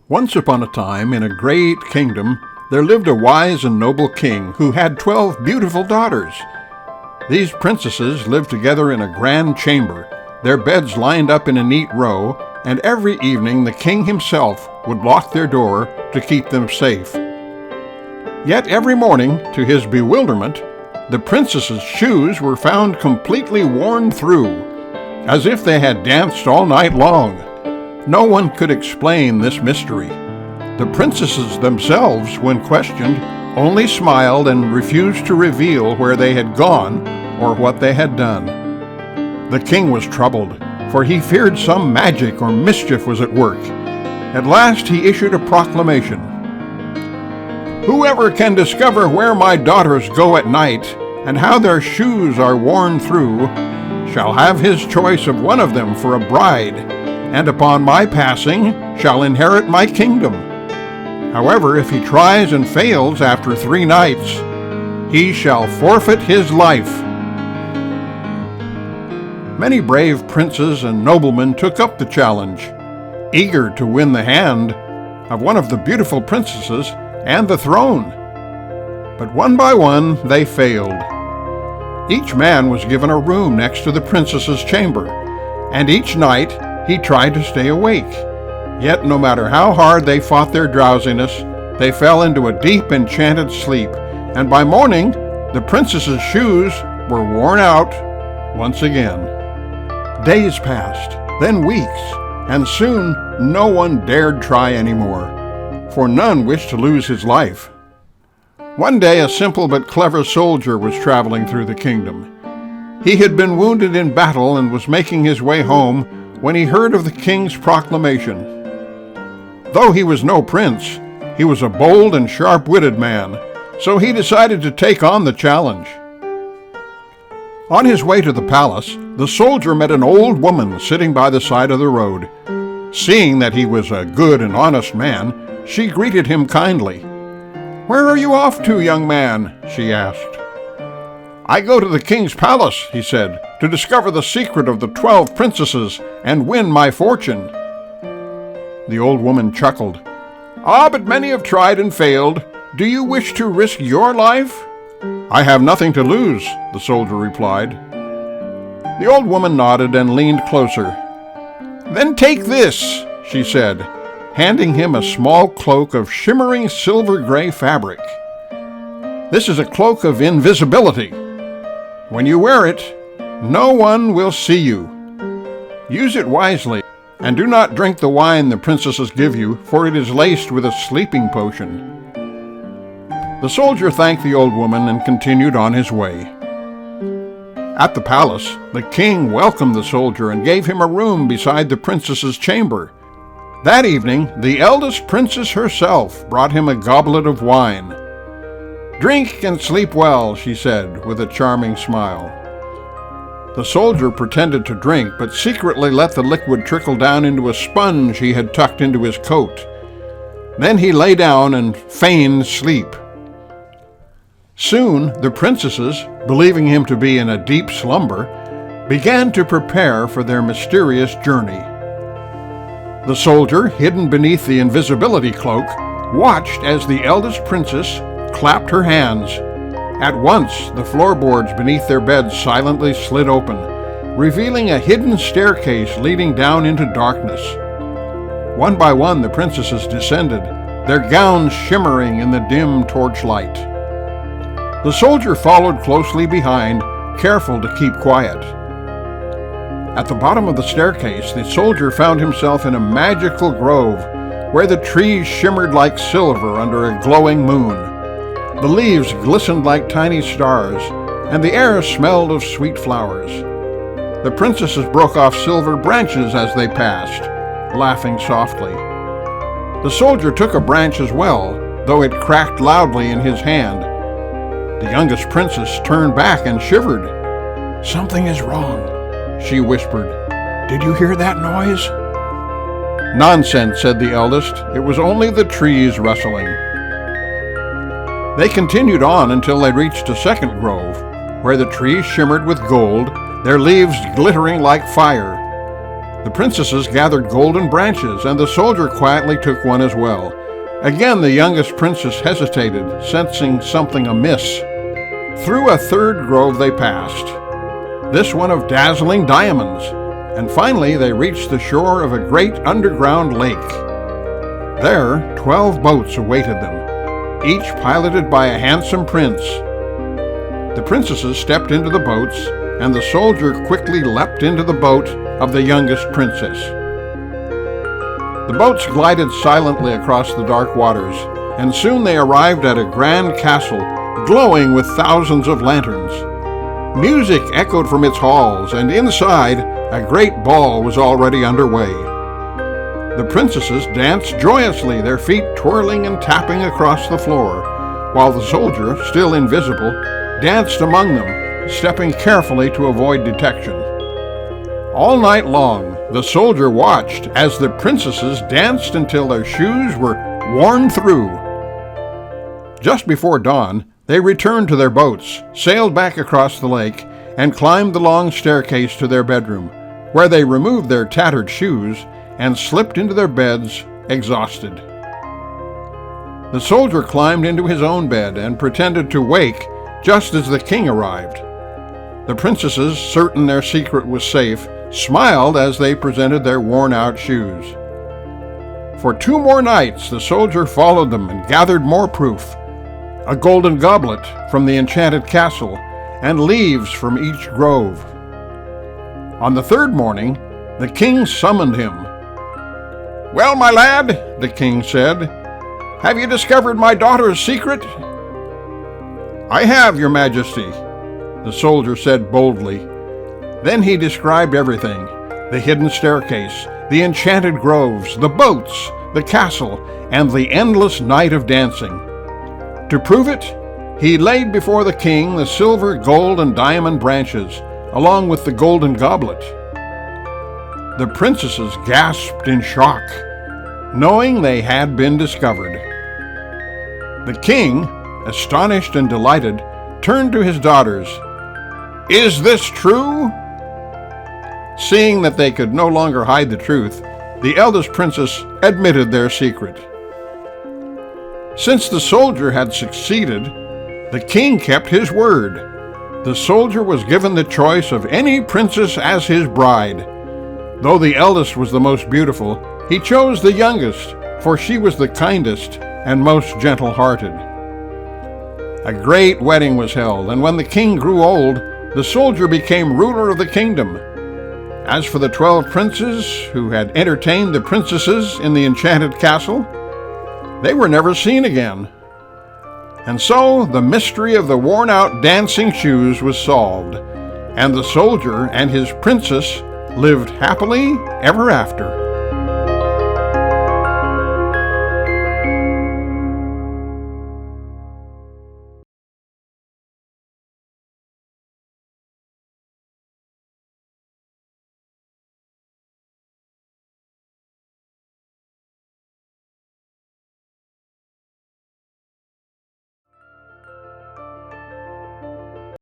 Once upon a time, in a great kingdom, there lived a wise and noble king who had 12 beautiful daughters. These princesses lived together in a grand chamber, their beds lined up in a neat row, and every evening the king himself would lock their door to keep them safe. Yet every morning, to his bewilderment, the princesses' shoes were found completely worn through, as if they had danced all night long. No one could explain this mystery. The princesses themselves, when questioned, only smiled and refused to reveal where they had gone or what they had done. The king was troubled, for he feared some magic or mischief was at work. At last he issued a proclamation. "Whoever can discover where my daughters go at night and how their shoes are worn through shall have his choice of one of them for a bride, and upon my passing shall inherit my kingdom. However, if he tries and fails after 3 nights, he shall forfeit his life." Many brave princes and noblemen took up the challenge, eager to win the hand of one of the beautiful princesses and the throne. But one by one they failed. Each man was given a room next to the princess's chamber, and each night he tried to stay awake. Yet no matter how hard they fought their drowsiness, they fell into a deep enchanted sleep, and by morning the princess's shoes were worn out once again. Days passed, then weeks, and soon no one dared try anymore, for none wished to lose his life. One day a simple but clever soldier was traveling through the kingdom. He had been wounded in battle and was making his way home when he heard of the king's proclamation. Though he was no prince, he was a bold and sharp-witted man, so he decided to take on the challenge. On his way to the palace, the soldier met an old woman sitting by the side of the road. Seeing that he was a good and honest man, she greeted him kindly. "Where are you off to, young man?" she asked. "I go to the king's palace," he said, "to discover the secret of the 12 princesses and win my fortune." The old woman chuckled. "Ah, but many have tried and failed. Do you wish to risk your life?" "I have nothing to lose," the soldier replied. The old woman nodded and leaned closer. "Then take this," she said, handing him a small cloak of shimmering silver-gray fabric. "This is a cloak of invisibility. When you wear it, no one will see you. Use it wisely, and do not drink the wine the princesses give you, for it is laced with a sleeping potion." The soldier thanked the old woman and continued on his way. At the palace, the king welcomed the soldier and gave him a room beside the princess's chamber. That evening, the eldest princess herself brought him a goblet of wine. "Drink and sleep well," she said, with a charming smile. The soldier pretended to drink, but secretly let the liquid trickle down into a sponge he had tucked into his coat. Then he lay down and feigned sleep. Soon the princesses, believing him to be in a deep slumber, began to prepare for their mysterious journey. The soldier, hidden beneath the invisibility cloak, watched as the eldest princess clapped her hands. At once, the floorboards beneath their beds silently slid open, revealing a hidden staircase leading down into darkness. One by one, the princesses descended, their gowns shimmering in the dim torchlight. The soldier followed closely behind, careful to keep quiet. At the bottom of the staircase, the soldier found himself in a magical grove, where the trees shimmered like silver under a glowing moon. The leaves glistened like tiny stars, and the air smelled of sweet flowers. The princesses broke off silver branches as they passed, laughing softly. The soldier took a branch as well, though it cracked loudly in his hand. The youngest princess turned back and shivered. "Something is wrong," she whispered. "Did you hear that noise?" "Nonsense," said the eldest. "It was only the trees rustling." They continued on until they reached a second grove, where the trees shimmered with gold, their leaves glittering like fire. The princesses gathered golden branches, and the soldier quietly took one as well. Again, the youngest princess hesitated, sensing something amiss. Through a third grove they passed, this one of dazzling diamonds, and finally they reached the shore of a great underground lake. There, 12 boats awaited them, each piloted by a handsome prince. The princesses stepped into the boats, and the soldier quickly leapt into the boat of the youngest princess. The boats glided silently across the dark waters, and soon they arrived at a grand castle, glowing with thousands of lanterns. Music echoed from its halls, and inside, a great ball was already underway. The princesses danced joyously, their feet twirling and tapping across the floor, while the soldier, still invisible, danced among them, stepping carefully to avoid detection. All night long, the soldier watched as the princesses danced until their shoes were worn through. Just before dawn, they returned to their boats, sailed back across the lake, and climbed the long staircase to their bedroom, where they removed their tattered shoes and slipped into their beds, exhausted. The soldier climbed into his own bed and pretended to wake just as the king arrived. The princesses, certain their secret was safe, smiled as they presented their worn-out shoes. For 2 more nights the soldier followed them and gathered more proof: a golden goblet from the enchanted castle, and leaves from each grove. On the 3rd morning, the king summoned him. "Well, my lad," the king said, "have you discovered my daughter's secret?" "I have, your majesty," the soldier said boldly. Then he described everything: the hidden staircase, the enchanted groves, the boats, the castle, and the endless night of dancing. To prove it, he laid before the king the silver, gold, and diamond branches, along with the golden goblet. The princesses gasped in shock, knowing they had been discovered. The king, astonished and delighted, turned to his daughters. "Is this true?" Seeing that they could no longer hide the truth, the eldest princess admitted their secret. Since the soldier had succeeded, the king kept his word. The soldier was given the choice of any princess as his bride. Though the eldest was the most beautiful, he chose the youngest, for she was the kindest and most gentle-hearted. A great wedding was held, and when the king grew old, the soldier became ruler of the kingdom. As for the 12 princes who had entertained the princesses in the enchanted castle, they were never seen again. And so the mystery of the worn-out dancing shoes was solved, and the soldier and his princess lived happily ever after.